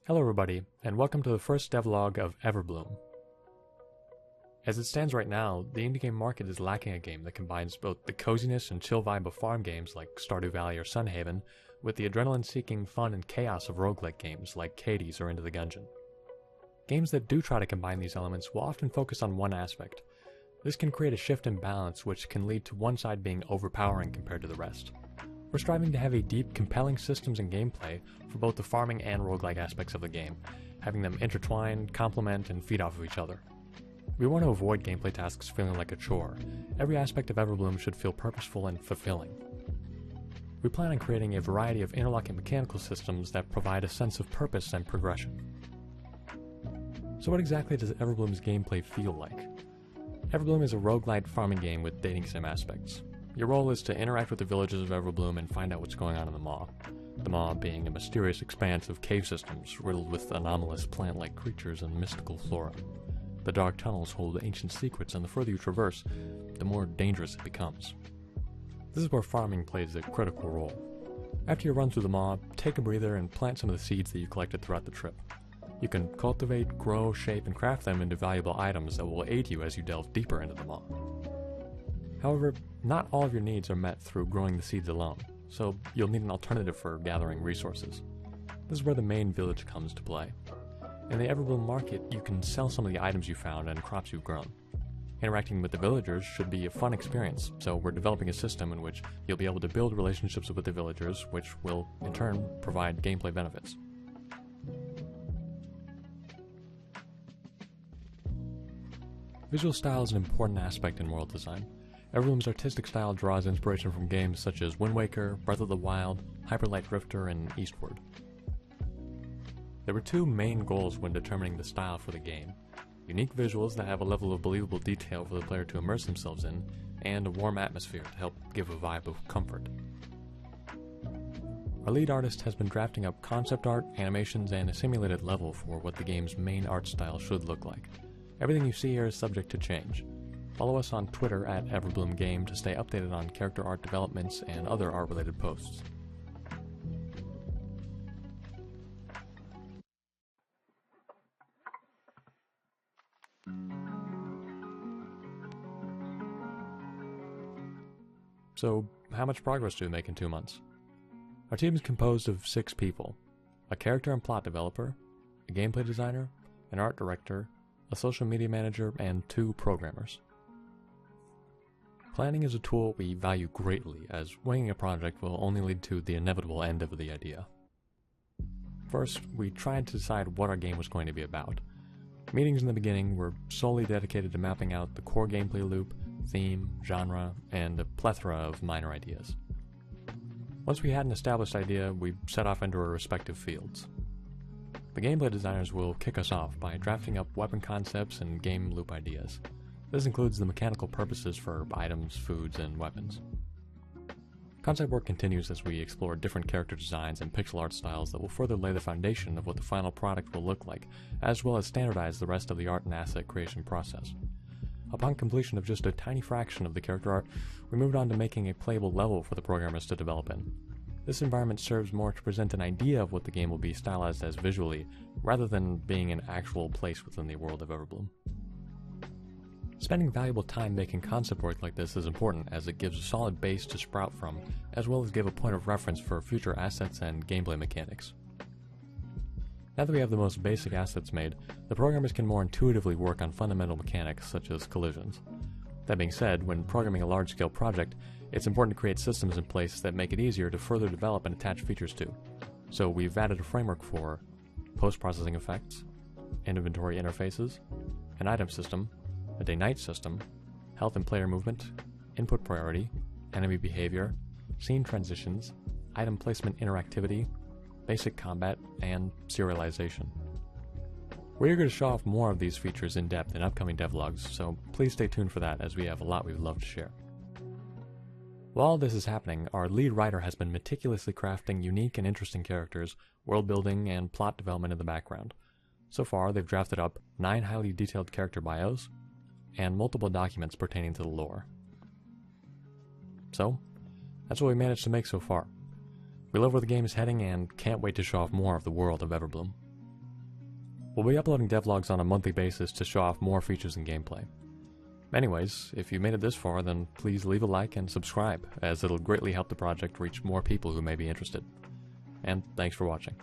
Hello everybody, and welcome to the first devlog of Everbloom. As it stands right now, the indie game market is lacking a game that combines both the coziness and chill vibe of farm games like Stardew Valley or Sunhaven, with the adrenaline-seeking fun and chaos of roguelike games like Hades or Into the Gungeon. Games that do try to combine these elements will often focus on one aspect. This can create a shift in balance which can lead to one side being overpowering compared to the rest. We're striving to have a deep, compelling systems and gameplay for both the farming and roguelike aspects of the game, having them intertwine, complement, and feed off of each other. We want to avoid gameplay tasks feeling like a chore. Every aspect of Everbloom should feel purposeful and fulfilling. We plan on creating a variety of interlocking mechanical systems that provide a sense of purpose and progression. So what exactly does Everbloom's gameplay feel like? Everbloom is a roguelite farming game with dating sim aspects. Your role is to interact with the villagers of Everbloom and find out what's going on in the Maw. The Maw being a mysterious expanse of cave systems riddled with anomalous plant-like creatures and mystical flora. The dark tunnels hold ancient secrets, and the further you traverse, the more dangerous it becomes. This is where farming plays a critical role. After you run through the Maw, take a breather and plant some of the seeds that you collected throughout the trip. You can cultivate, grow, shape, and craft them into valuable items that will aid you as you delve deeper into the Maw. However, not all of your needs are met through growing the seeds alone, so you'll need an alternative for gathering resources. This is where the main village comes to play. In the Everbloom market, you can sell some of the items you found and crops you've grown. Interacting with the villagers should be a fun experience, so we're developing a system in which you'll be able to build relationships with the villagers, which will, in turn, provide gameplay benefits. Visual style is an important aspect in world design. Everbloom's artistic style draws inspiration from games such as Wind Waker, Breath of the Wild, Hyper Light Drifter, and Eastward. There were two main goals when determining the style for the game: unique visuals that have a level of believable detail for the player to immerse themselves in, and a warm atmosphere to help give a vibe of comfort. Our lead artist has been drafting up concept art, animations, and a simulated level for what the game's main art style should look like. Everything you see here is subject to change. Follow us on Twitter at everbloomgame to stay updated on character art developments and other art-related posts. So, how much progress do we make in 2 months? Our team is composed of 6 people: a character and plot developer, a gameplay designer, an art director, a social media manager, and 2 programmers. Planning is a tool we value greatly, as winging a project will only lead to the inevitable end of the idea. First, we tried to decide what our game was going to be about. Meetings in the beginning were solely dedicated to mapping out the core gameplay loop, theme, genre, and a plethora of minor ideas. Once we had an established idea, we set off into our respective fields. The gameplay designers will kick us off by drafting up weapon concepts and game loop ideas. This includes the mechanical purposes for items, foods, and weapons. Concept work continues as we explore different character designs and pixel art styles that will further lay the foundation of what the final product will look like, as well as standardize the rest of the art and asset creation process. Upon completion of just a tiny fraction of the character art, we moved on to making a playable level for the programmers to develop in. This environment serves more to present an idea of what the game will be stylized as visually, rather than being an actual place within the world of Everbloom. Spending valuable time making concept work like this is important, as it gives a solid base to sprout from, as well as give a point of reference for future assets and gameplay mechanics. Now that we have the most basic assets made, the programmers can more intuitively work on fundamental mechanics such as collisions. That being said, when programming a large-scale project, it's important to create systems in place that make it easier to further develop and attach features to. So we've added a framework for post-processing effects, inventory interfaces, an item system, a day-night system, health and player movement, input priority, enemy behavior, scene transitions, item placement interactivity, basic combat, and serialization. We're eager to show off more of these features in depth in upcoming devlogs, so please stay tuned for that, as we have a lot we would love to share. While all this is happening, our lead writer has been meticulously crafting unique and interesting characters, world building, and plot development in the background. So far, they've drafted up 9 highly detailed character bios, and multiple documents pertaining to the lore. So, that's what we managed to make so far. We love where the game is heading and can't wait to show off more of the world of Everbloom. We'll be uploading devlogs on a monthly basis to show off more features and gameplay. Anyways, if you made it this far, then please leave a like and subscribe, as it'll greatly help the project reach more people who may be interested. And thanks for watching.